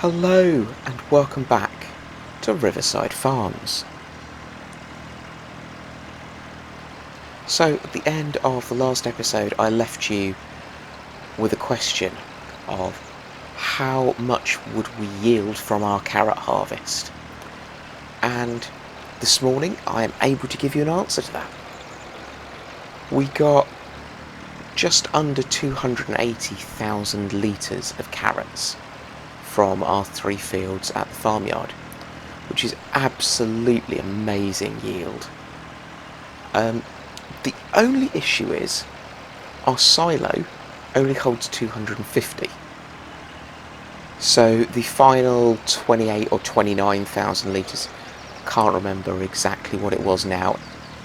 Hello and welcome back to Riverside Farms. So at the end of the last episode I left you with a question of how much would we yield from our carrot harvest, and this morning I am able to give you an answer to that. We got just under 280,000 litres of carrots from our 3 fields at the farmyard, which is absolutely amazing yield. The only issue is our silo only holds 250, so the final 28 or 29,000 litres, can't remember exactly what it was now,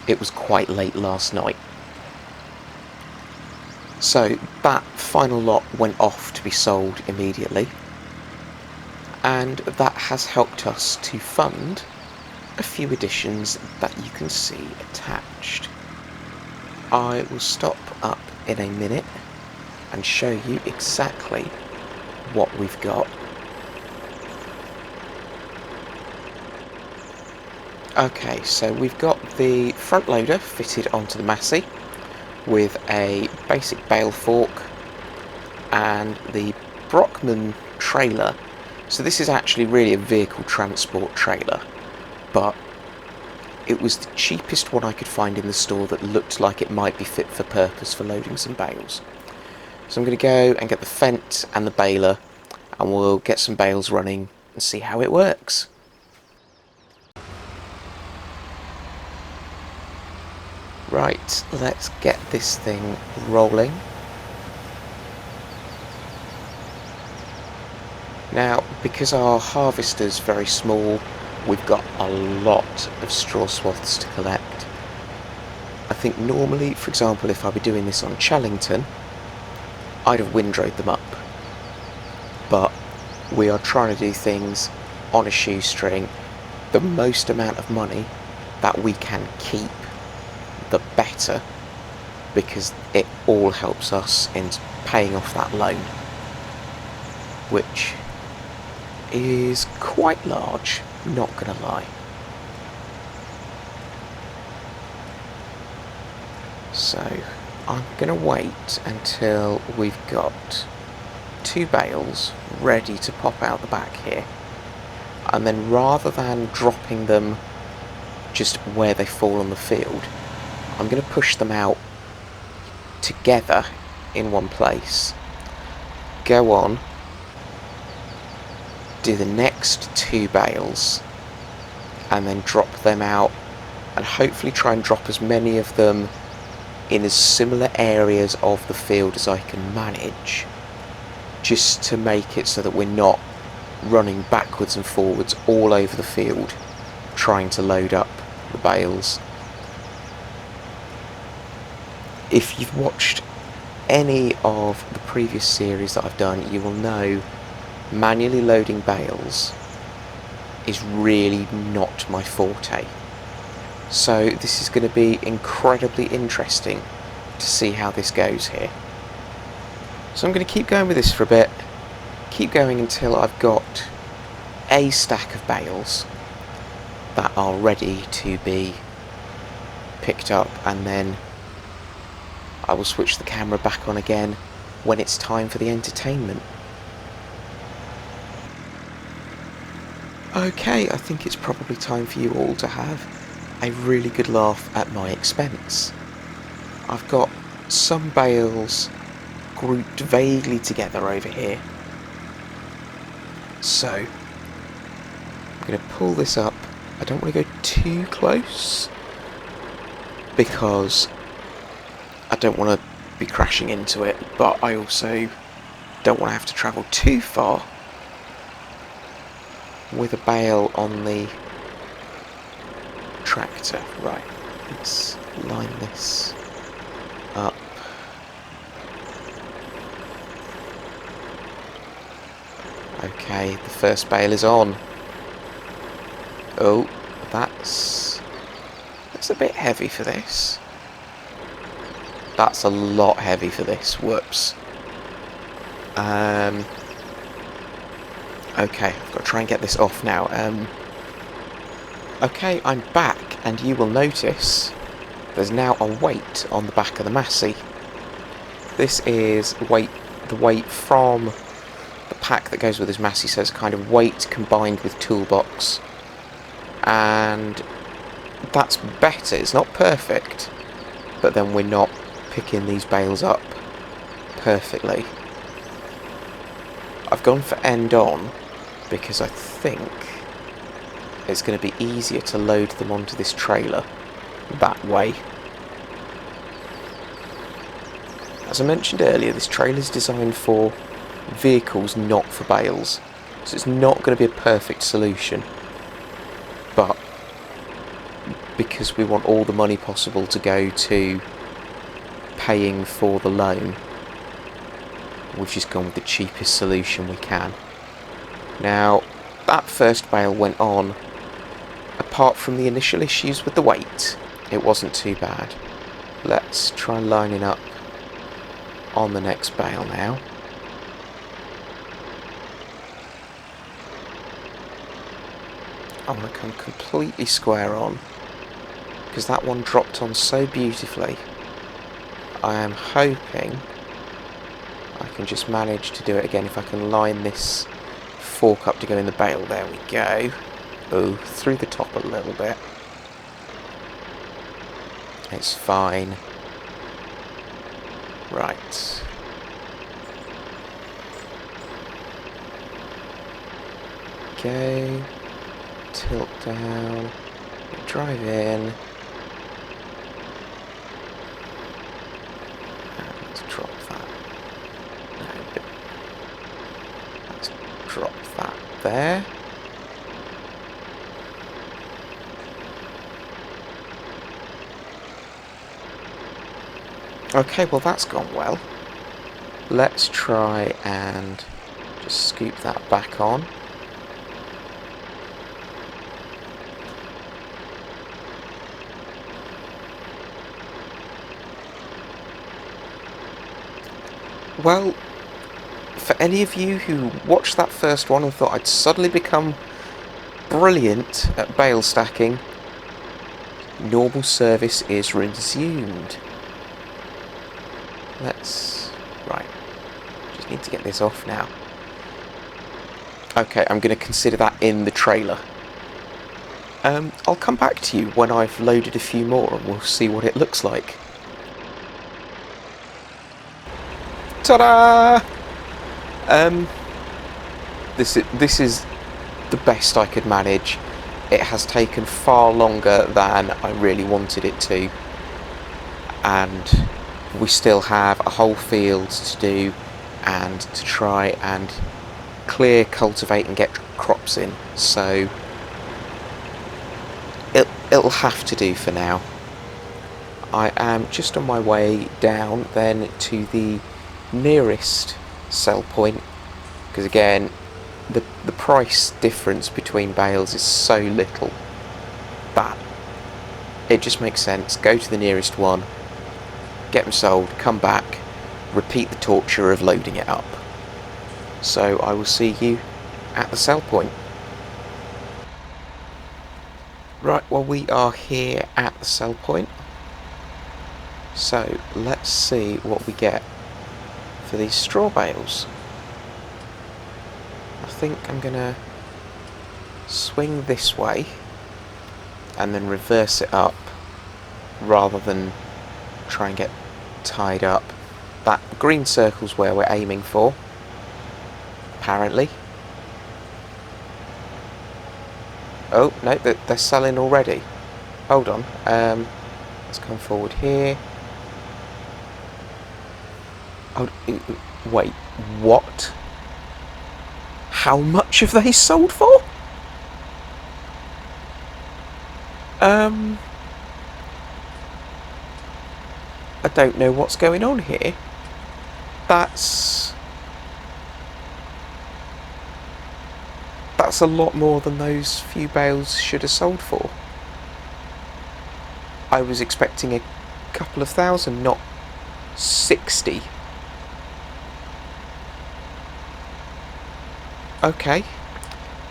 it was quite late last night. So that final lot went off to be sold immediately, and that has helped us to fund a few additions that you can see attached. I will stop up in a minute and show you exactly what we've got. Okay, so we've got the front loader fitted onto the MISSYB with a basic bale fork and the Brockman trailer. So this is actually really a vehicle transport trailer, but it was the cheapest one I could find in the store that looked like it might be fit for purpose for loading some bales. So I'm going to go and get the fence and the baler, and we'll get some bales running and see how it works. Right, let's get this thing rolling. Now, because our harvester's very small, we've got a lot of straw swaths to collect. I think normally, for example, if I were doing this on Challington, I'd have windrowed them up. But we are trying to do things on a shoestring. The most amount of money that we can keep, the better, because it all helps us in paying off that loan, which is quite large, not gonna lie. So I'm gonna wait until we've got 2 bales ready to pop out the back here, and then rather than dropping them just where they fall on the field, I'm gonna push them out together in one place, go on, do the next 2 bales, and then drop them out, and hopefully try and drop as many of them in as similar areas of the field as I can manage, just to make it so that we're not running backwards and forwards all over the field trying to load up the bales. If you've watched any of the previous series that I've done, you will know manually loading bales is really not my forte. So this is going to be incredibly interesting to see how this goes here. So I'm going to keep going with this for a bit, keep going until I've got a stack of bales that are ready to be picked up, and then I will switch the camera back on again when it's time for the entertainment. Okay, I think it's probably time for you all to have a really good laugh at my expense. I've got some bales grouped vaguely together over here. So I'm going to pull this up. I don't want to go too close because I don't want to be crashing into it, but I also don't want to have to travel too far with a bale on the tractor. Right, let's line this up. Okay, the first bale is on. Oh, that's a bit heavy for this. That's a lot heavy for this. Whoops. Okay, I've got to try and get this off now. Okay, I'm back, and you will notice there's now a weight on the back of the MISSYB. This is the weight from the pack that goes with this MISSYB, so it's kind of weight combined with toolbox, and that's better. It's not perfect, but then we're not picking these bales up perfectly. I've gone for end on because I think it's going to be easier to load them onto this trailer that way. As I mentioned earlier, this trailer is designed for vehicles, not for bales, so it's not going to be a perfect solution, but because we want all the money possible to go to paying for the loan, we've just gone with the cheapest solution we can. Now, that first bale went on. Apart from the initial issues with the weight, it wasn't too bad. Let's try lining up on the next bale now. I want to come completely square on, because that one dropped on so beautifully. I am hoping I can just manage to do it again if I can line this fork up to go in the bale. There we go. Oh, through the top a little bit. It's fine. Right. Go. Tilt down. Drive in. And let's drop that. No, let's drop that there. Okay, well that's gone well. Let's try and just scoop that back on. Well, for any of you who watched that first one and thought I'd suddenly become brilliant at bale stacking, normal service is resumed. Right, just need to get this off now. Okay, I'm going to consider that in the trailer. I'll come back to you when I've loaded a few more and we'll see what it looks like. Ta-da! This is the best I could manage. It has taken far longer than I really wanted it to, and we still have a whole field to do and to try and clear, cultivate and get crops in, so it'll have to do for now. I am just on my way down then to the nearest sell point, because again the price difference between bales is so little that it just makes sense. Go to the nearest one, get them sold, come back, repeat the torture of loading it up. So I will see you at the sell point. Right, well we are here at the sell point, so let's see what we get for these straw bales. I think I'm gonna swing this way and then reverse it up rather than try and get tied up. That green circle's where we're aiming for, apparently. Oh no, they're selling already. Hold on, let's come forward here. Oh, wait, what? How much have they sold for? I don't know what's going on here. That's a lot more than those few bales should have sold for. I was expecting a couple of thousand, not 60. Okay,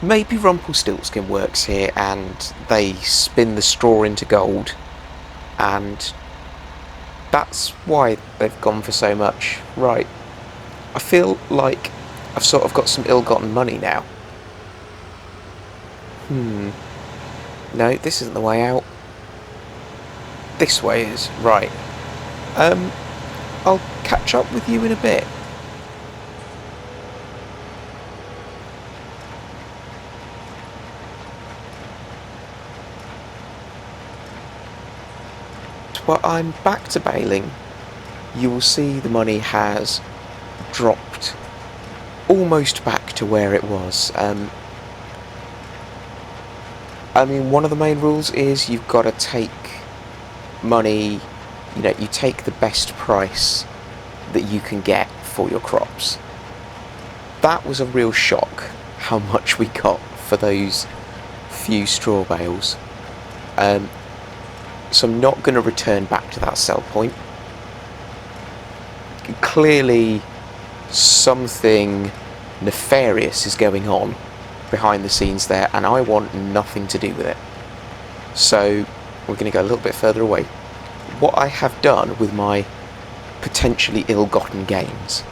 maybe Rumpelstiltskin works here and they spin the straw into gold, and that's why they've gone for so much. Right, I feel like I've sort of got some ill-gotten money now. No, this isn't the way out. This way is. Right. I'll catch up with you in a bit. Well, I'm back to baling. You will see the money has dropped almost back to where it was. I mean, one of the main rules is you've got to take money, you take the best price that you can get for your crops. That was a real shock, how much we got for those few straw bales. So I'm not going to return back to that sell point. Clearly something nefarious is going on behind the scenes there, and I want nothing to do with it. So we're going to go a little bit further away. What I have done with my potentially ill-gotten gains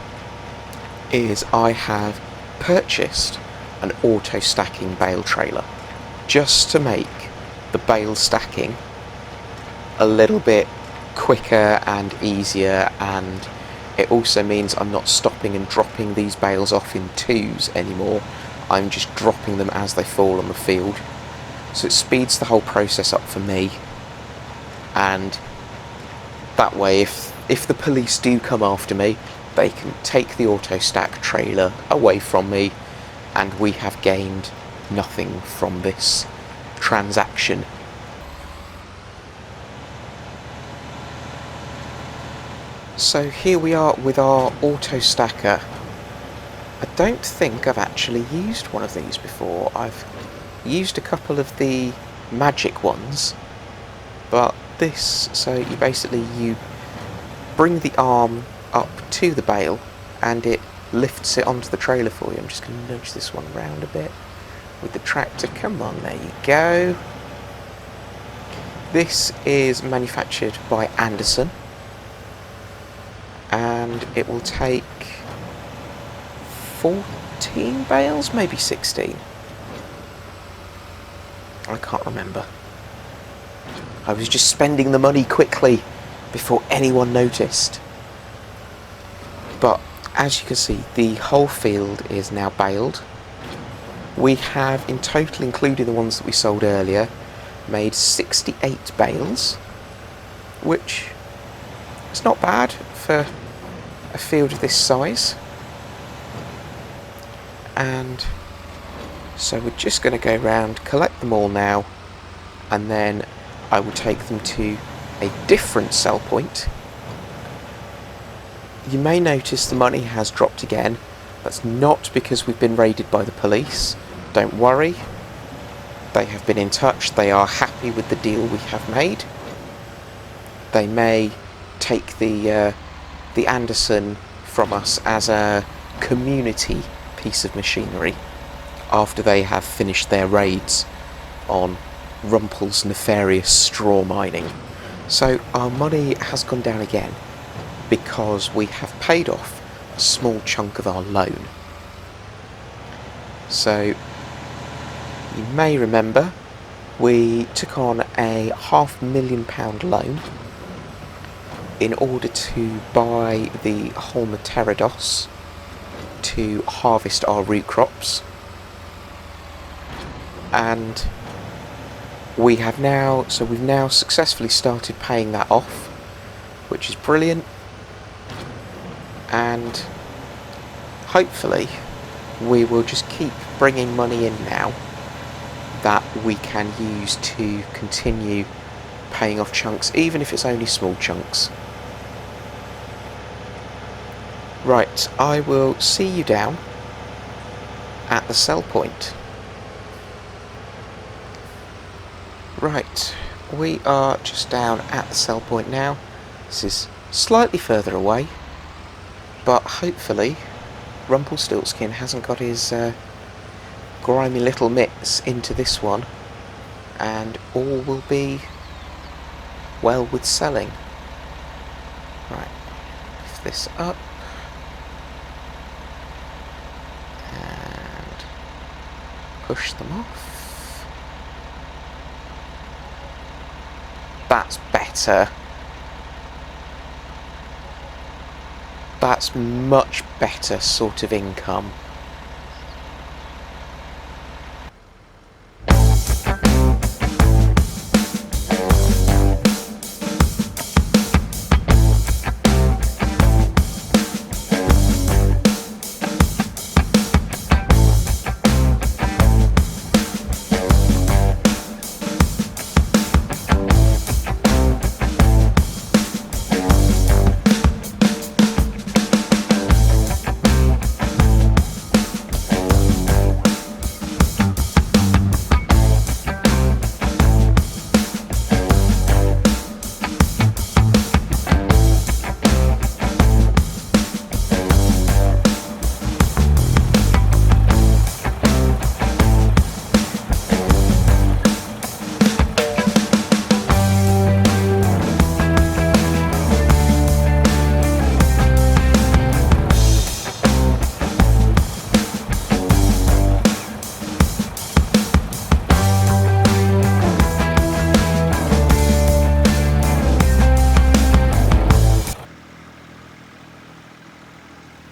is I have purchased an auto-stacking bale trailer just to make the bale stacking a little bit quicker and easier, and it also means I'm not stopping and dropping these bales off in twos anymore. I'm just dropping them as they fall on the field, so it speeds the whole process up for me, and that way if the police do come after me, they can take the auto stack trailer away from me, and we have gained nothing from this transaction. So here we are with our auto stacker. I don't think I've actually used one of these before. I've used a couple of the magic ones, but this, so you bring the arm up to the bale and it lifts it onto the trailer for you. I'm just going to nudge this one around a bit with the tractor. Come on, there you go. This is manufactured by Anderson, and it will take 14 bales, maybe 16. I can't remember. I was just spending the money quickly before anyone noticed. But as you can see, the whole field is now baled. We have, in total, including the ones that we sold earlier, made 68 bales, which is not bad for a field of this size. And so we're just going to go around, collect them all now, and then I will take them to a different sell point. You may notice the money has dropped again. That's not because we've been raided by the police. Don't worry. They have been in touch. They are happy with the deal we have made. They may take the Anderson from us as a community piece of machinery after they have finished their raids on Rumpel's nefarious straw mining. So our money has gone down again because we have paid off a small chunk of our loan. So you may remember we took on a £500,000 loan in order to buy the Holmer Pterodos to harvest our root crops, and we've now successfully started paying that off, which is brilliant, and hopefully we will just keep bringing money in now that we can use to continue paying off chunks, even if it's only small chunks. Right, I will see you down at the sell point. Right, we are just down at the sell point now. This is slightly further away, but hopefully Rumpelstiltskin hasn't got his grimy little mitts into this one, and all will be well with selling. Right, lift this up, and push them off. That's better. That's much better sort of income.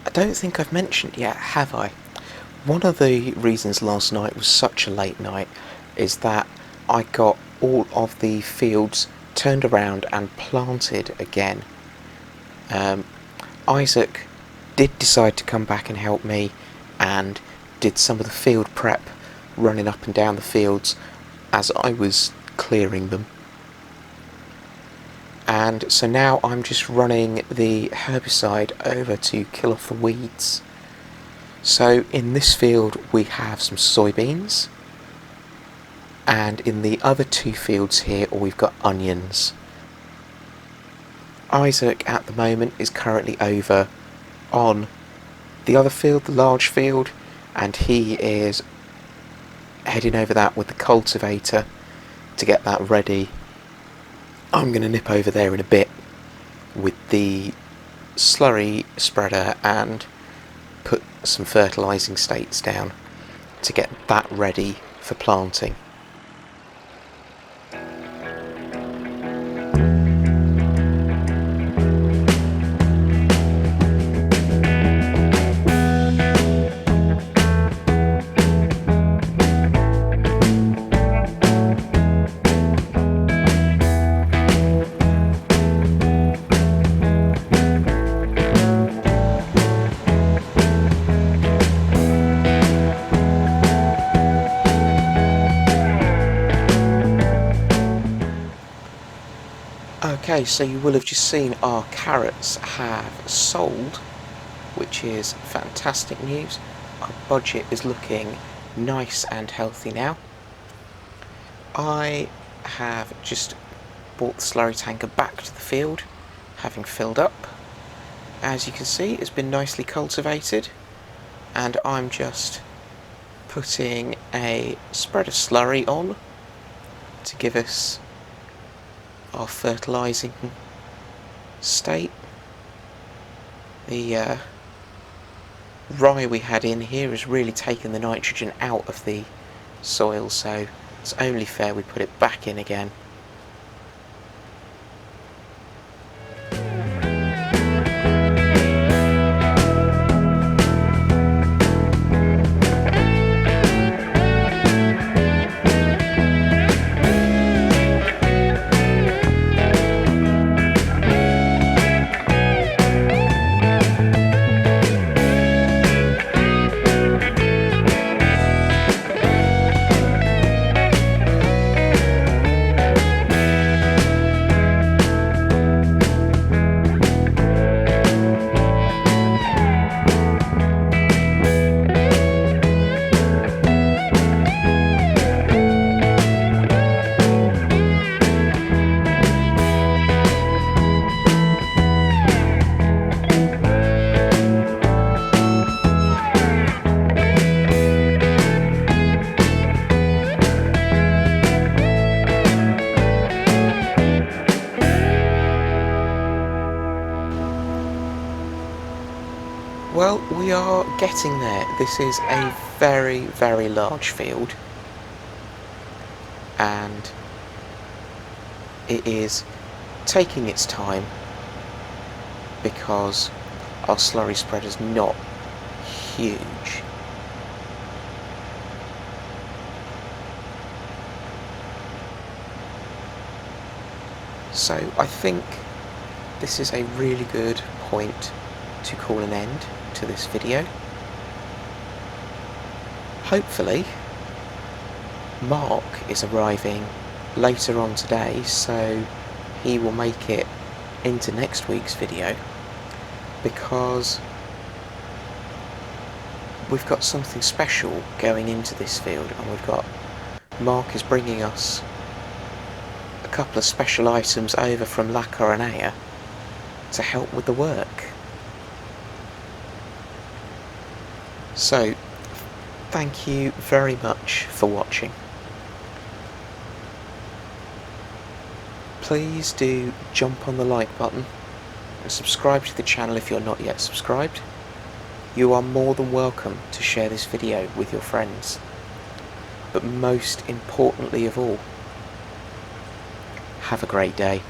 I don't think I've mentioned yet, have I? One of the reasons last night was such a late night is that I got all of the fields turned around and planted again. Isaac did decide to come back and help me and did some of the field prep, running up and down the fields as I was clearing them. And so now I'm just running the herbicide over to kill off the weeds. So in this field we have some soybeans, and in the other two fields here we've got onions. Isaac at the moment is currently over on the other field, the large field, and he is heading over that with the cultivator to get that ready. I'm going to nip over there in a bit with the slurry spreader and put some fertilising states down to get that ready for planting. Okay, so you will have just seen our carrots have sold, which is fantastic news. Our budget is looking nice and healthy now. I have just brought the slurry tanker back to the field, having filled up. As you can see, it's been nicely cultivated, and I'm just putting a spread of slurry on to give us our fertilising state. The rye we had in here has really taken the nitrogen out of the soil, so it's only fair we put it back in again. Well, we are getting there. This is a very, very large field, and it is taking its time because our slurry spreader's not huge. So I think this is a really good point to call an end to this video. Hopefully Mark is arriving later on today, so he will make it into next week's video, because we've got something special going into this field, and Mark is bringing us a couple of special items over from La Coronea to help with the work. So, thank you very much for watching. Please do jump on the like button and subscribe to the channel if you're not yet subscribed. You are more than welcome to share this video with your friends. But most importantly of all, have a great day.